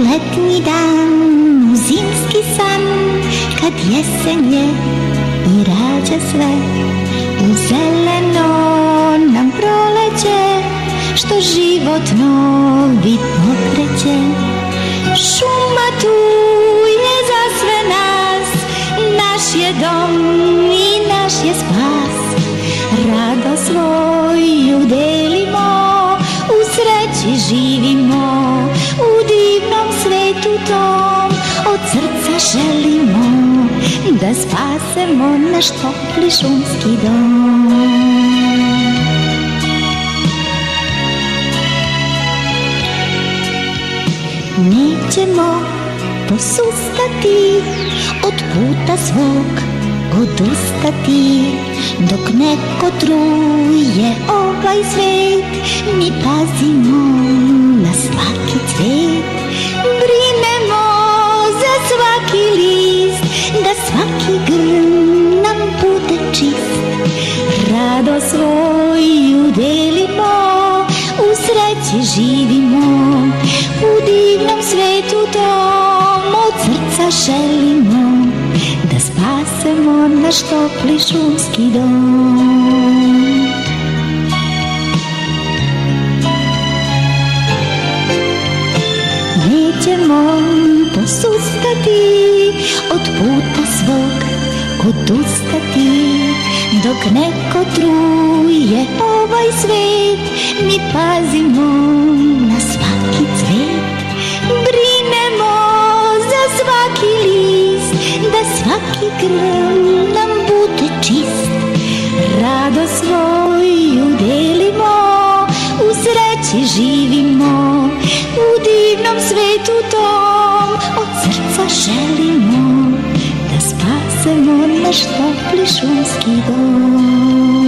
letnji dan, u zimski san, kad jesen je i rađa sve, u zeleno nam proleće, što život novi pokreće. Šuma tu je za sve nas, naš je dom i naš je spas. Rado svoju delimo, u sreći živimo, u divnom svetu tom. Od srca želimo da spasemo naš topli šumski dom. Nećemo posustati, od puta svog odustati, dok neko truje ovaj svet. Mi pazimo na svaki cvet, brinemo za svaki list, da svaki grm nam bude čist. Rado svoju delimo, u sreći živimo, u divnom svetu tom. Od srca želimo da spasemo naš topli šumski dom. Nećemo posustati, od puta svog odustati, dok neko truje ovaj svet. Mi pazimo na svaki cvet, brinemo za svaki list, da svaki grm nam bude čist. Rado svoju delimo, u sreći živimo, u divnom svetu tom. Od srca želimo da spasemo naš topli šumski dom.